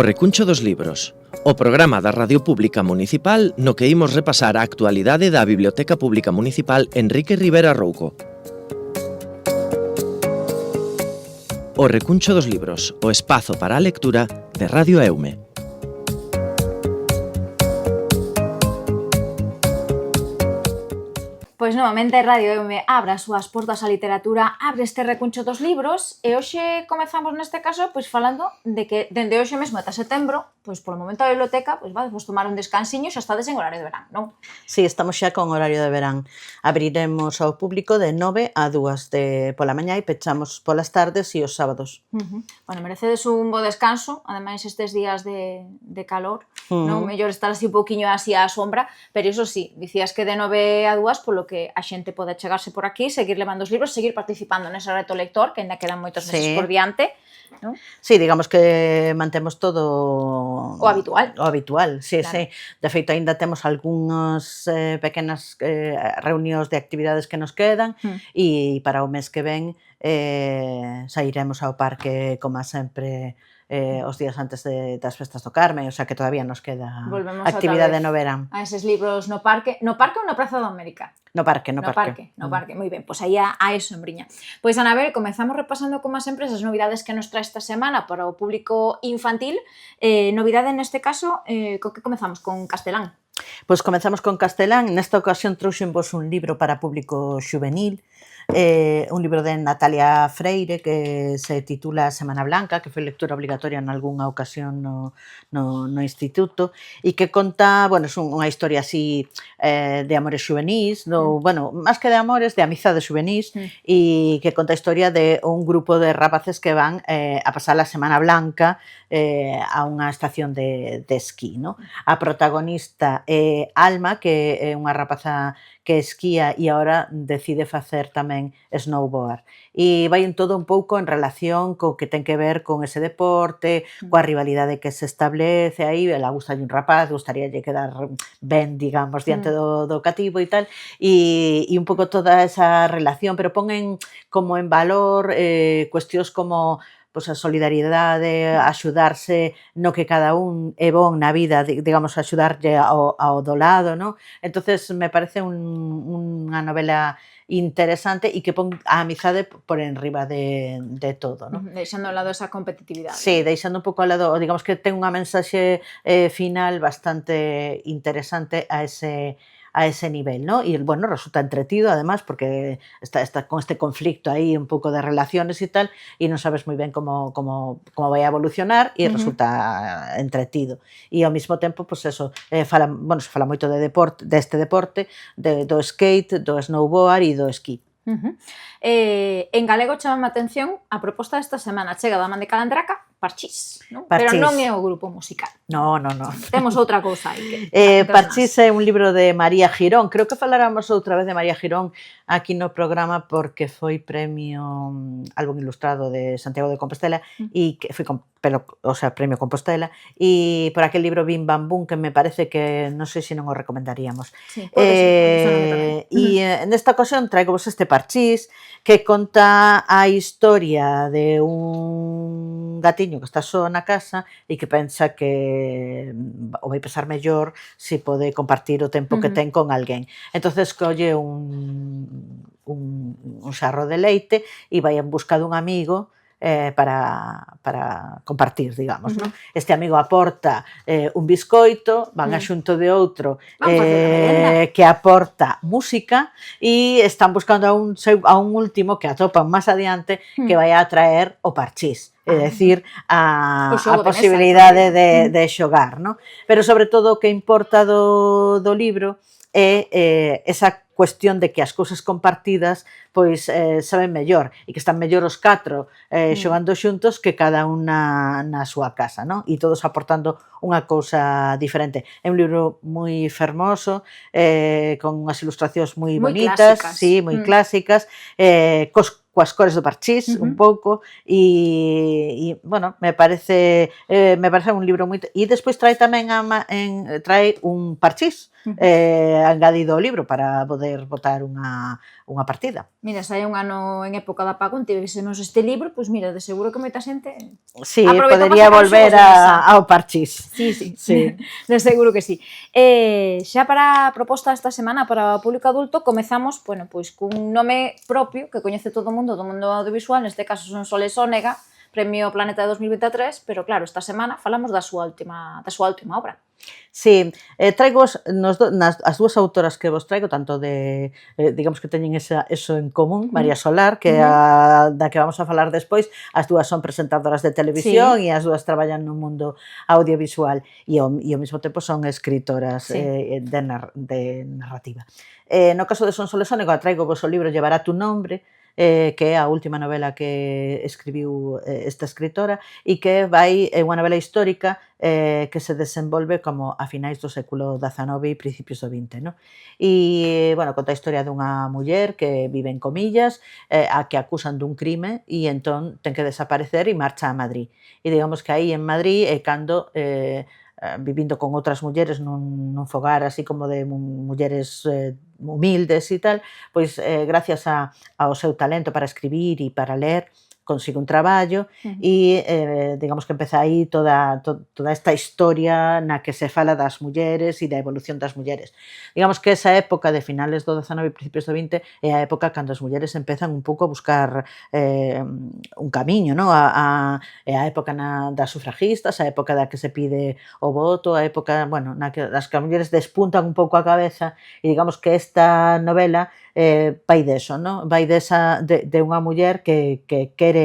O Recuncho dos Libros, o programa da Radio Pública Municipal no que imos repasar a actualidade da Biblioteca Pública Municipal Enrique Rivera Rouco. O Recuncho dos Libros, o espazo para a lectura de Radio Eume. Pois novamente Radio Eume abre as súas portas á literatura, abre este recuncho dos libros e hoxe comezamos neste caso pois falando de que dende hoxe mesmo ata setembro, pois polo momento a biblioteca pois vamos tomar un descansiño, xa estades en horario de verán, non? Sí, estamos xa con horario de verán. Abriremos ao público de 9 a 2 pola mañá e pechamos polas tardes e os sábados. Bueno, merecedes un bo descanso, ademais estes días de calor, non? Mellor estar así un pouquiño así á sombra, pero iso sí, dicías que de 9 a 2 polo que a xente pode chegarse por aquí, seguir levando os libros, seguir participando nese reto lector, que ainda quedan moitos meses por diante, non? Sí, digamos que mantemos todo o habitual. O habitual, sí, Claro. sí. De feito, aínda temos algunhas pequenas reunións de actividades que nos quedan e para o mes que ven sairemos ao parque, como sempre, os días antes das festas do Carme, o sea que todavía nos queda Volvemos actividade no verán. A eses libros no parque ou na Praza da América? No parque. No parque, moi ben, pois aí a eso en Briña. Pois, Anabel, comezamos repasando como sempre as novidades que nos trae esta semana para o público infantil. Novidade neste caso, co que comezamos? Con castelán. Pois comezamos con castelán. Nesta ocasión trouxenvos un libro para público xuvenil, un libro de Natalia Freire que se titula Semana Blanca, que foi lectura obligatoria nalgúnha ocasión no instituto, e que conta, bueno, é unha historia así de amores xuvenís, máis que de amores, de amizades xuvenís, e que conta a historia de un grupo de rapaces que van a pasar a Semana Blanca a unha estación de esquí, no? A protagonista é Alma, que é unha rapaza que esquía e agora decide facer tamén snowboard. E vai en todo un pouco en relación co que ten que ver con ese deporte, coa rivalidade que se establece aí, ela gustalle un rapaz, gustaríalle quedar ben, digamos, diante do cativo e tal, e un pouco toda esa relación, pero ponen como en valor cuestións como pois a solidariedade, axudarse no que cada un é bon na vida, digamos, axudarlle ao do lado, non? Entonces me parece unha novela interesante e que pon a amizade por enriba de todo, non? Deixando ao lado esa competitividade. Sí, deixando un pouco ao lado, digamos que ten unha mensaxe final bastante interesante a ese nivel, ¿no? Y bueno, resulta entretido además porque está con este conflicto aí un pouco de relaciones e tal e non sabes moi ben como vai a evolucionar e resulta entretido. E ao mesmo tempo, pois eso, se fala moito deste deporte, do skate, do snowboard e do esquí. En galego chamame a atención a proposta desta semana, chega da man de Calandraca, Parchís, non? Parchís. Pero non é o grupo musical. No. Temos outra cousa aí. Parchís é un libro de María Girón. Creo que faláramos outra vez de María Girón aquí no programa porque foi premio álbum ilustrado de Santiago de Compostela e que foi premio Compostela e por aquel libro Bim Bam Bum que me parece que non sei se non o recomendaríamos. Sí, pode ser, e nesta ocasión traigo vos este Parchís que conta a historia de un gatiño que está só na casa e que pensa que o vai pasar mellor se pode compartir o tempo que ten con alguén. Entonces colle un xarro de leite e vai en busca dun amigo para compartir, digamos, ¿no? Este amigo aporta un biscoito, van a xunto de outro que aporta música e están buscando a un último que atopan máis adiante que vai a traer o Parchís, é dicir, a posibilidade de xogar, ¿no? Pero sobre todo o que importa do libro é esa cuestión de que as cousas compartidas pois saben mellor e que están mellor os 4 xogando xuntos que cada un na súa casa, non? E todos aportando unha cousa diferente. É un libro moi fermoso, con unhas ilustracións moi bonitas, moi clásicas, coas cores do Parchís un pouco e bueno, me parece un libro moi... E despois trae tamén trae un Parchís engadido ao libro para poder botar unha partida. Mira, se hai un ano en época de apagón tivésemos este libro, pois mira, de seguro que moita xente Sí, aproveitamos podería sacar os volver xogos de mesa. ao parchís. Sí, sí, Sí. de seguro que sí. Xa para a proposta desta semana para o público adulto comezamos, bueno, pois cun nome propio que coñece todo o mundo do mundo audiovisual, neste caso son Soles Ónega, Premio Planeta de 2023, pero claro, esta semana falamos da súa última obra. Sí, traigo as dúas autoras que vos traigo, tanto de, digamos que teñen eso en común, María Solar, que é a da que vamos a falar despois, as dúas son presentadoras de televisión e as dúas traballan no mundo audiovisual e ao mesmo tempo son escritoras de narrativa. No caso de Son Soles Ónega, traigo vos o libro Llevará tu nombre, que é a última novela que escribiu esta escritora e que é unha novela histórica que se desenvolve como a finais do século XIX e principios do XX, no? E, bueno, conta a historia dunha muller que vive en comillas, a que acusan dun crime e entón ten que desaparecer e marcha a Madrid. E digamos que aí en Madrid é cando vivindo con outras mulleres nun fogar así como de mulleres humildes e tal, pois gracias ao seu talento para escribir e para ler, consigue un traballo e digamos que empeza aí toda esta historia na que se fala das mulleres e da evolución das mulleres. Digamos que esa época de finales do XIX e principios do XX é a época cando as mulleres empezan un pouco a buscar un camiño, no? É a época das sufragistas, a época da que se pide o voto, a época, bueno, na que as mulleres despuntan un pouco a cabeza e digamos que esta novela vai deso, no? Vai de unha muller que quere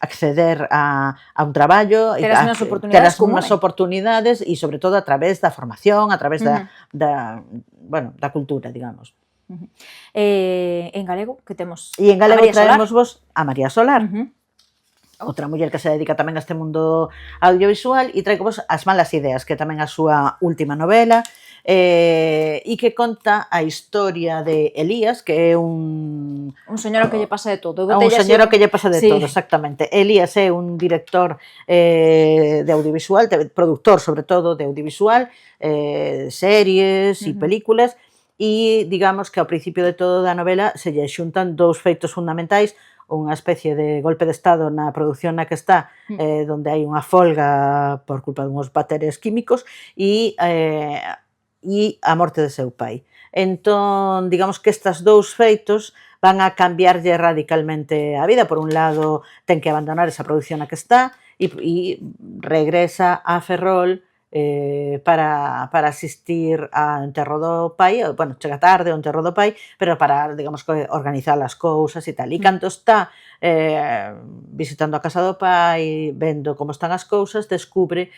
acceder a un traballo, ter as mesmas oportunidades e sobre todo a través da formación, a través da cultura, digamos. En galego, que temos? E en galego traemos vos a María Solar, outra muller que se dedica tamén a este mundo audiovisual, e traigo vos As malas ideas, que tamén a súa última novela, e que conta a historia de Elías, que é un señor ao que lle pasa de todo. Un señor ao que lle pasa de todo, exactamente. Elías é un director de audiovisual, productor sobre todo de audiovisual, series e películas, e digamos que ao principio de todo da novela se lle xuntan dous feitos fundamentais, unha especie de golpe de estado na produción na que está, donde hai unha folga por culpa dunhos bateres químicos e a morte de seu pai. Entón, digamos que estes dous feitos van a cambiarlle radicalmente a vida. Por un lado, ten que abandonar esa produción na que está e regresa a Ferrol para asistir ao enterro do pai, bueno, chega tarde ao enterro do pai, pero para, digamos, organizar as cousas e tal. E cando está visitando a casa do pai, vendo como están as cousas, descubre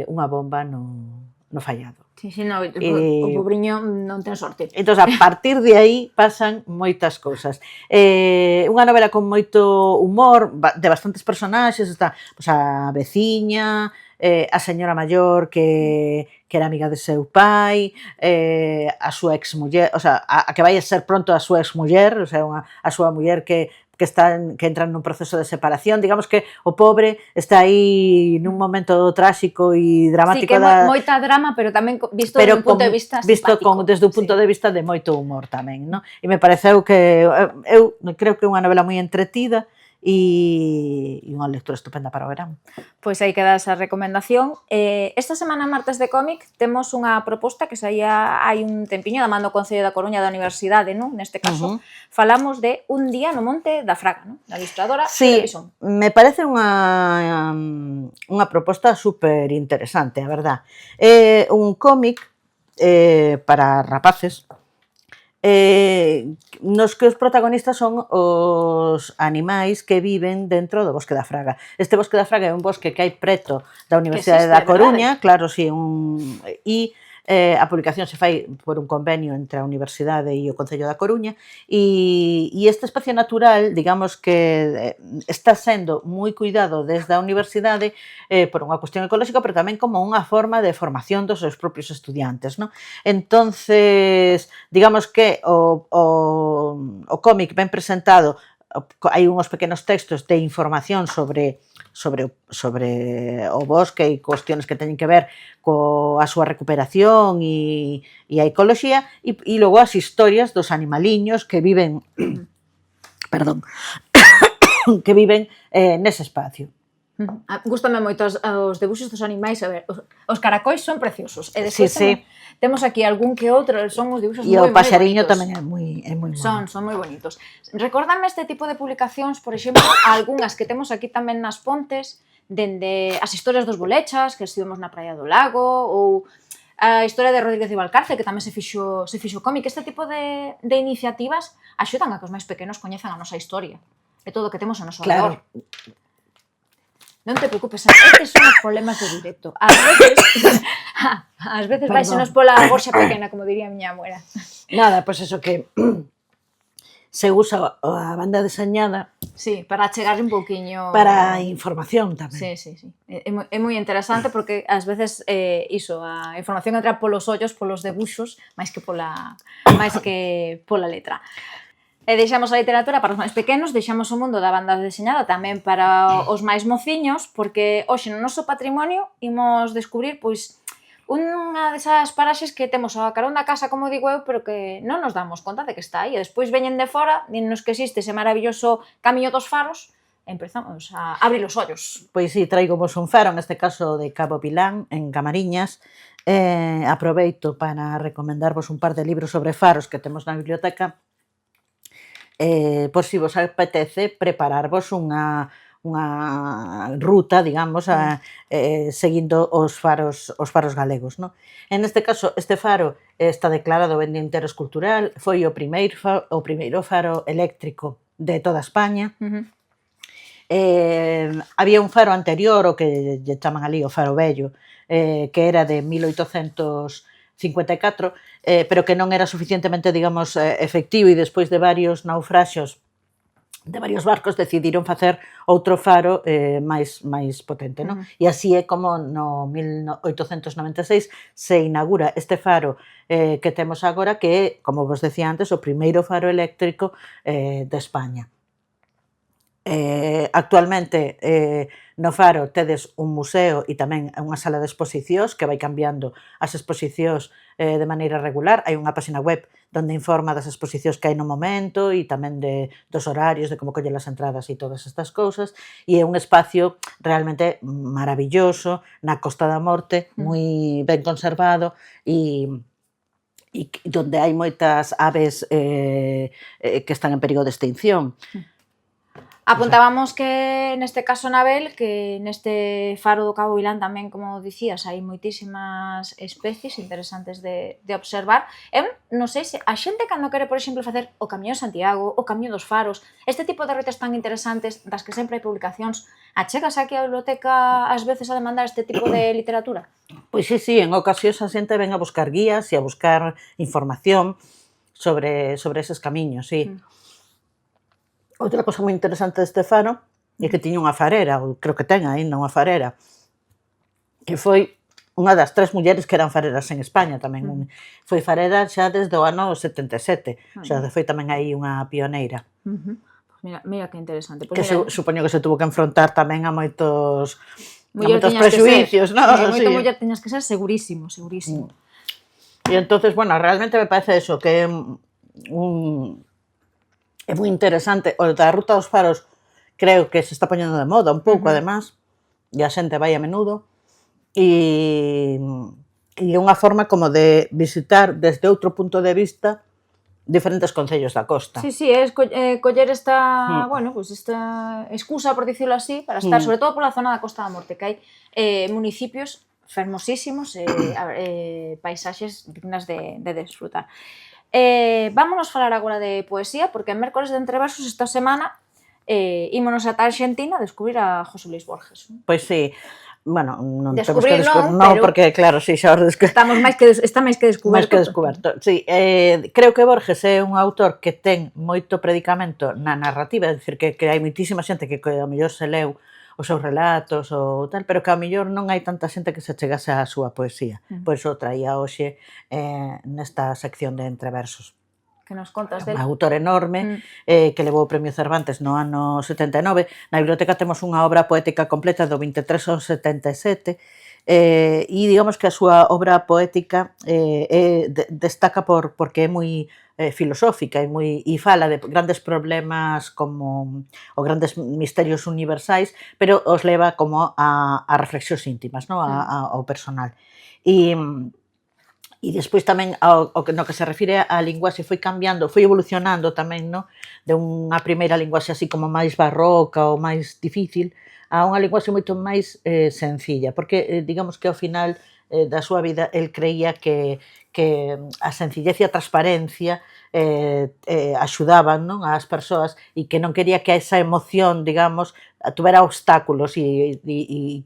unha bomba no fallado. Sí, no, o pobriño non ten sorte. Entón, a partir de aí pasan moitas cousas. Unha novela con moito humor, de bastantes personaxes, está a veciña, a señora maior que era amiga de seu pai, a súa exmuller, a que vai a ser pronto a súa exmuller, a súa muller que entran nun proceso de separación, digamos que o pobre está aí nun momento tráxico e dramático. Sí, que moita drama, pero tamén visto desde un punto de vista simpático. Desde un punto de vista de moito humor tamén, non? E me pareceu que eu creo que é unha novela moi entretida e unha lectura estupenda para o verán. Pois aí queda esa recomendación. Esta semana, martes de cómic, temos unha proposta que saía hai un tempiño da man do Concello da Coruña da Universidade, non? Neste caso, falamos de Un día no Monte da Fraga, non? Da ilustradora Televisión. Me parece unha proposta super interesante, a verdad. É un cómic para rapaces, nos que os protagonistas son os animais que viven dentro do Bosque da Fraga. Este Bosque da Fraga é un bosque que hai preto da Universidade da Coruña, claro, si, e a publicación se fai por un convenio entre a Universidade e o Concello da Coruña e este espacio natural, digamos que está sendo moi cuidado desde a Universidade por unha cuestión ecolóxica, pero tamén como unha forma de formación dos seus propios estudiantes, non? Entonces, digamos que o cómic ben presentado, hai unhos pequenos textos de información sobre sobre o bosque e cuestiones que teñen que ver coa súa recuperación e a ecoloxía, e logo as historias dos animaliños que viven perdón, que viven nese espacio. Gústame moito os debuxos dos animais, a ver, os caracois son preciosos, e Sí, despois sí. temos aquí algún que outro, son os debuxos moi E o bonitos. paxariño tamén é moi bueno. Son moi bonitos. Recórdame este tipo de publicacións, por exemplo, algunhas que temos aquí tamén nas Pontes, dende as historias dos bolechas, que estivemos na Praia do Lago, ou a historia de Rodríguez de Valcarce, que tamén se fixo cómic. Este tipo de iniciativas axudan a que os máis pequenos coñezan a nosa historia e todo o que temos ao noso redor. Non te preocupes, estes son os problemas do directo. Ás veces váisenos pola gorxa pequena, como diría a miña abuela. Nada, pois eso que se usa a banda deseñada. Sí, para chegarle un pouquiño... Para información tamén. Sí. É moi interesante porque ás veces iso, a información entra polos ollos, polos debuxos, máis que pola letra. E deixamos a literatura para os máis pequenos, deixamos o mundo da banda deseñada tamén para os máis mociños, porque hoxe no noso patrimonio imos descubrir pois unha desas paraxes que temos a carón da casa, como digo eu, pero que non nos damos conta de que está aí, e despois veñen de fora, dinnos que existe ese maravilloso Camiño dos Faros, e empezamos a abrir os ollos. Pois si, traigo vos un faro, neste caso de Cabo Pilán, en Camariñas. Aproveito para recomendarvos un par de libros sobre faros que temos na biblioteca, por si vos apetece prepararvos unha ruta, digamos, seguindo os faros galegos, non? En este caso, este faro está declarado ben de interés cultural, foi o primeiro faro eléctrico de toda España. Había un faro anterior, o que lle chaman ali o faro vello, que era de 1854, pero que non era suficientemente, digamos, efectivo, e despois de varios naufraxos de varios barcos decidiron facer outro faro máis potente, non? E así é como no 1896 se inaugura este faro que temos agora, que é, como vos decía antes, o primeiro faro eléctrico de España. Actualmente no faro tedes un museo e tamén unha sala de exposicións que vai cambiando as exposicións de maneira regular. Hai unha página web onde informa das exposicións que hai no momento e tamén dos horarios, de como coller as entradas e todas estas cousas, e é un espacio realmente maravilloso na Costa da Morte, moi ben conservado e donde hai moitas aves que están en perigo de extinción. Apuntábamos que neste caso, Nabel, que neste faro do Cabo Vilán tamén, como dicías, hai moitísimas especies interesantes de observar. Non sei se a xente cando quere, por exemplo, facer o Camiño de Santiago, o Camiño dos Faros, este tipo de rutas tan interesantes das que sempre hai publicacións, achegas aquí á biblioteca ás veces a demandar este tipo de literatura? Pois sí, en ocasións a xente ven a buscar guías e a buscar información sobre eses camiños, sí. Outra cosa moi interesante deste faro é que tiña unha farera, ou creo que ten aínda unha farera, que foi unha das 3 mulleres que eran fareras en España tamén. Foi farera xa desde o ano 77, o sea, foi tamén aí unha pioneira. Mira que interesante. Que supoño que se tuvo que enfrontar tamén a moitos prexuicios, non? Moito muller tiñas que ser, segurísimo. E entonces, bueno, realmente me parece eso, que é moi interesante. O da Ruta dos Faros creo que se está poñendo de moda un pouco, además, e a xente vai a menudo, e é unha forma como de visitar desde outro punto de vista diferentes concellos da costa. Sí, é coller esta, bueno, pues esta excusa, por dicirlo así, para estar, sobre todo pola zona da Costa da Morte, que hai municipios fermosísimos e paisaxes dignas de desfrutar. Vámonos falar agora de poesía, porque en Mércores de Entreversos esta semana ímonos ata Argentina a descubrir a José Luis Borges. Pois sí, bueno, non temos Descubrir que descubrir, non, porque claro, si xa está máis que descuberto. Sí, creo que Borges é un autor que ten moito predicamento na narrativa, é dicir, que hai moitísima xente que ao mellor se leu os seus relatos ou tal, pero que ao mellor non hai tanta xente que se chegase á súa poesía. Por iso traía hoxe nesta sección de entreversos. Que nos contas un del? autor enorme que levou o Premio Cervantes no ano 79. Na biblioteca temos unha obra poética completa do 23 ao 77 e digamos que a súa obra poética destaca porque é moi filosófica e fala de grandes problemas como os grandes misterios universais, pero os leva como a reflexións íntimas, no? Ao personal. E despois tamén no que se refire á linguaxe foi cambiando, foi evolucionando tamén, no? De unha primeira linguaxe así como máis barroca ou máis difícil a unha linguaxe moito máis sencilla, porque digamos que ao final da súa vida el creía que a sencillez e a transparencia axudaban, non, ás persoas e que non quería que esa emoción, digamos, tuvera obstáculos e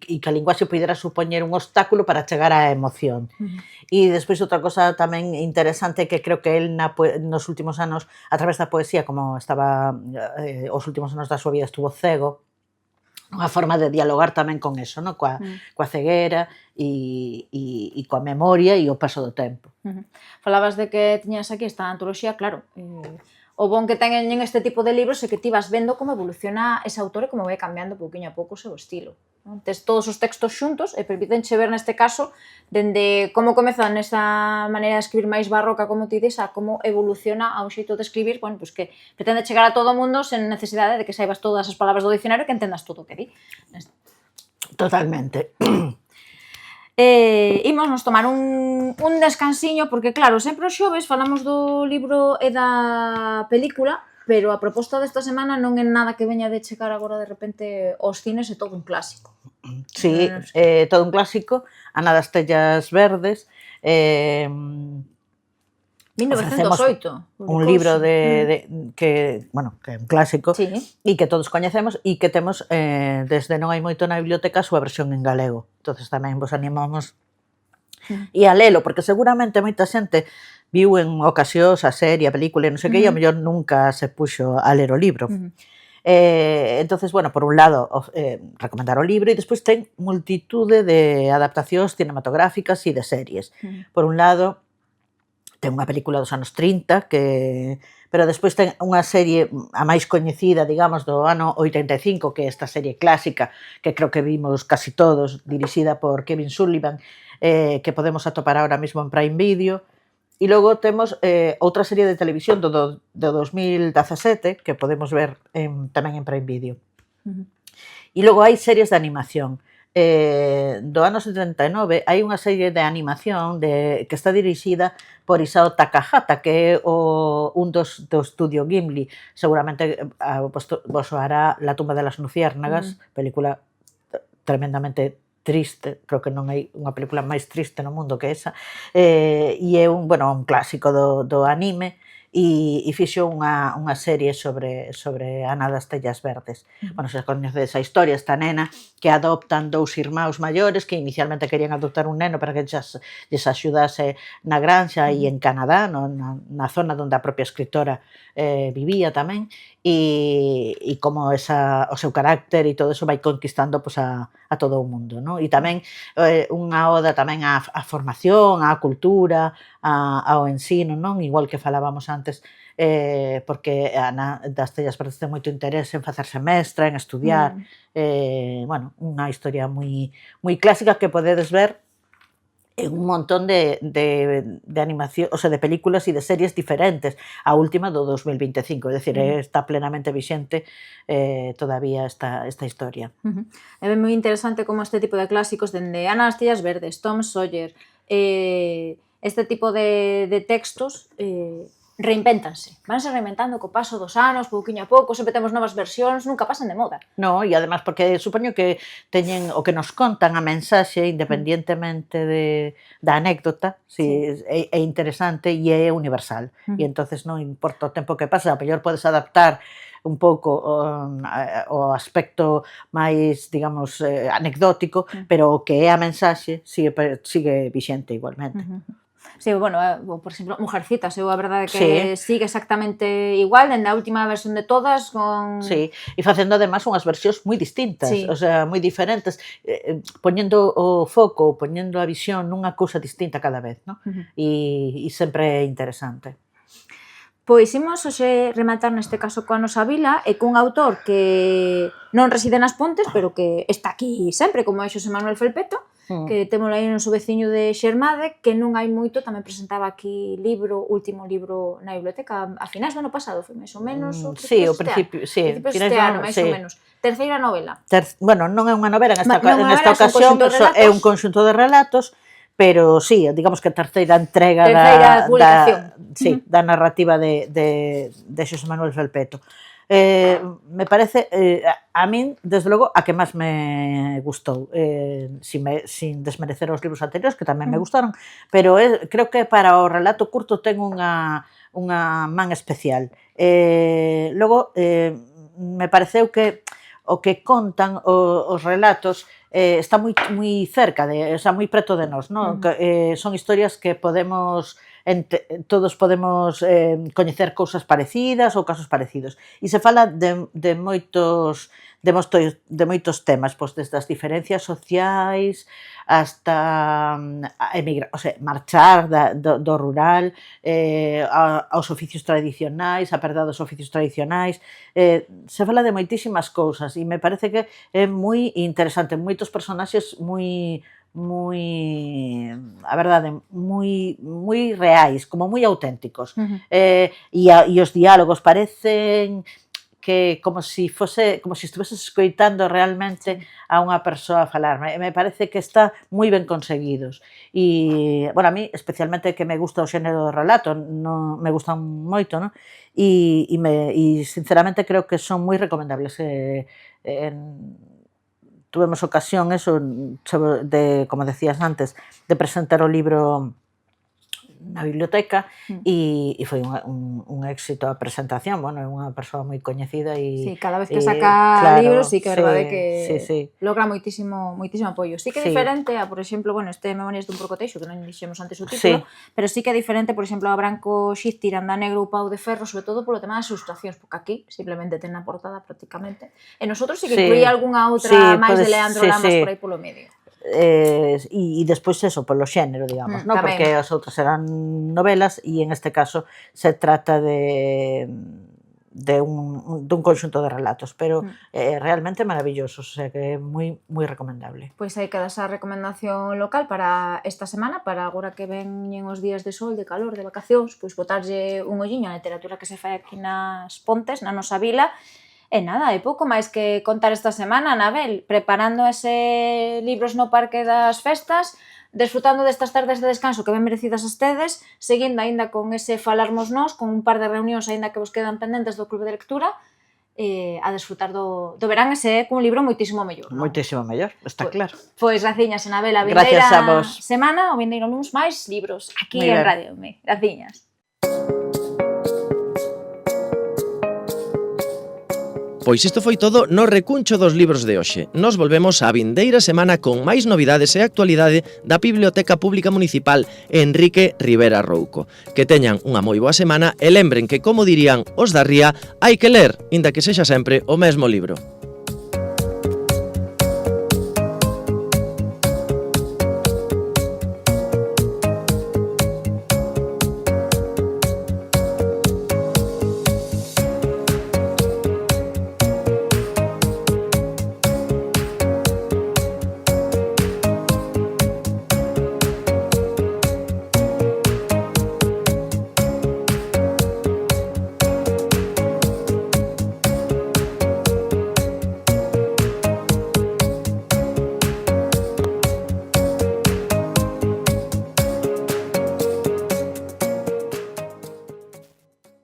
que a linguaxe pudera supoñer un obstáculo para chegar á emoción. E despois outra cosa tamén interesante que creo que el nos últimos anos, a través da poesía, como estaba os últimos anos da súa vida estuvo cego, unha forma de dialogar tamén con eso, no? coa ceguera e coa memoria e o paso do tempo. Falabas de que tiñas aquí esta antoloxía, claro, o bon que teñen este tipo de libros é que ti vas vendo como evoluciona ese autor e como vai cambiando pouquiño a pouco o seu estilo. Tes todos os textos xuntos e permítenche ver neste caso dende como comeza nesa maneira de escribir máis barroca, como ti dis, a como evoluciona a un xeito de escribir, bueno, pues que pretende chegar a todo o mundo sen necesidade de que saibas todas as palabras do dicionario e que entendas todo o que di. Totalmente. Imos nos tomar un descansiño, porque claro, sempre os xoves falamos do libro e da película, pero a proposta desta semana non é nada que veña de chegar agora de repente aos cines, é todo un clásico. Sí, todo un clásico, Ana das Tellas Verdes, 1908. Un libro que é un clásico e que todos coñecemos e que temos desde non hai moito na biblioteca a súa versión en galego. Entonces tamén vos animamos e a lelo, porque seguramente moita xente viu en ocasións a serie, a película, non sei que, e a mellor nunca se puxo a ler o libro. Entonces, bueno, por un lado, recomendar o libro e despois ten multitude de adaptacións cinematográficas e de series. Por un lado, ten unha película dos anos 30, pero despois ten unha serie a máis coñecida, digamos, do ano 85, que é esta serie clásica, que creo que vimos casi todos, dirixida por Kevin Sullivan, que podemos atopar ahora mesmo en Prime Video. E logo temos outra serie de televisión do 2017, que podemos ver tamén en Prime Video. E logo hai series de animación. Do ano 79 hai unha serie de animación que está dirixida por Isao Takahata, que é un dos estudio Ghibli. Seguramente vos soará La tumba de las luciérnagas, película tremendamente triste, creo que non hai unha película máis triste no mundo que esa, e é un clásico do anime, e fixo unha serie sobre Ana das Tellas Verdes. Bueno, se coñece esa historia, esta nena que adoptan dous irmáns maiores que inicialmente querían adoptar un neno para que lles axudase na granxa e en Canadá, na zona onde a propia escritora vivía tamén, e como o seu carácter e todo eso vai conquistando a todo o mundo, non? E tamén unha oda tamén á formación, á cultura, ao ensino, non? Igual que falábamos antes, porque Ana das Tellas Verdes ten moito interese en facerse mestra, en estudiar, bueno, unha historia moi clásica que podedes ver en un montón de animación, o sea, de películas e de series diferentes. A última do 2025, é dicir, está plenamente vixente todavía esta historia. É moi interesante como este tipo de clásicos, dende Ana das Tellas Verdes, Tom Sawyer, este tipo de textos reinvéntanse, vanse reinventando co paso dos anos, pouquiño a pouco, sempre temos novas versións, nunca pasan de moda. No, e además porque supoño que teñen o que nos contan a mensaxe independientemente da anécdota, é interesante e é universal. E entonces non importa o tempo que pasa, a mellor podes adaptar un pouco o aspecto máis, digamos, anecdótico, pero o que é a mensaxe sigue vixente igualmente. Sí, bueno, por exemplo, Mujercitas, a verdade que sigue exactamente igual, dende a última versión de todas, con... Sí, e facendo además unhas versións moi distintas, o sea, moi diferentes, poñendo o foco, poñendo a visión nunha cousa distinta cada vez, non? E sempre é interesante. Pois imos hoxe rematar neste caso coa nosa vila e cun autor que non reside nas Pontes, pero que está aquí sempre, como é Xosé Manuel Felpeto, que témolo aí no seu veciño de Xermade, que non hai moito tamén presentaba aquí último libro na biblioteca a finais do ano pasado, foi máis ou menos Sí, o principio, sí, finais do ano, máis ou menos. Terceira novela. Bueno, non é unha novela Non é unha nesta novela, ocasión, é un conxunto de relatos, pero sí, digamos que a terceira entrega da narrativa de Xosé Manuel Felpeto. Me parece, a min, desde logo, a que máis me gustou, sin desmerecer os libros anteriores, que tamén me gustaron, pero creo que para o relato curto ten unha man especial. Logo, me pareceu que o que contan os relatos está moi cerca, moi preto de nós, non? Son historias que todos podemos coñecer cousas parecidas ou casos parecidos. E se fala de moitos temas, pois desde as diferencias sociais hasta marchar do rural, aos oficios tradicionais, a perda dos oficios tradicionais. Se fala de moitísimas cousas e me parece que é moi interesante, moitos personaxes moi a verdade, moi reais, como moi auténticos. E os diálogos parecen que como se estuveses escoitando realmente a unha persoa falar. Me parece que está moi ben conseguidos. E, bueno, a mí, especialmente que me gusta o xénero do relato, me gustan moito, non? E sinceramente creo que son moi recomendables. Tuvemos ocasión, como decías antes, de presentar o libro na biblioteca e foi un éxito a presentación. Bueno, é unha persoa moi coñecida e... Sí, cada vez que saca libros, sí que é verdade que logra moitísimo apoio. Sí que é diferente a, por exemplo, este Memorias dun porcoteixo, que non dixemos antes o título, pero sí que é diferente, por exemplo, a Branco Xiz, Tiranda Negro ou Pau de Ferro, sobre todo polo tema das ilustracións, porque aquí simplemente ten na portada prácticamente. E nosotros sí que incluía algunha outra máis de Leandro Lamas por aí polo medio. E despois eso, polo xénero, digamos, non? Porque as outras eran novelas e en este caso se trata dun conxunto de relatos, pero realmente maravillosos, o sea que é moi recomendable. Pois aí queda esa recomendación local para esta semana, para agora que veñen os días de sol, de calor, de vacacións, pois botarlle un olliño á literatura que se fai aquí nas Pontes, na nosa vila. E nada, é pouco máis que contar esta semana, Anabel, preparando ese libros no Parque das Festas, desfrutando destas tardes de descanso que ben merecidas estedes, seguindo aínda con ese falarmos nós, con un par de reunións aínda que vos quedan pendentes do Clube de Lectura, a desfrutar do verán ese cun libro moitísimo mellor. Moitísimo mellor, está claro. Pois graciñas, Anabel, a vindeira semana, o vindeiro luns máis libros, aquí en Radio Me. Graciñas. Pois isto foi todo no recuncho dos libros de hoxe. Nos volvemos a vindeira semana con máis novidades e actualidade da Biblioteca Pública Municipal Enrique Rivera Rouco. Que teñan unha moi boa semana e lembren que, como dirían os da Ría, hai que ler, inda que sexa sempre o mesmo libro.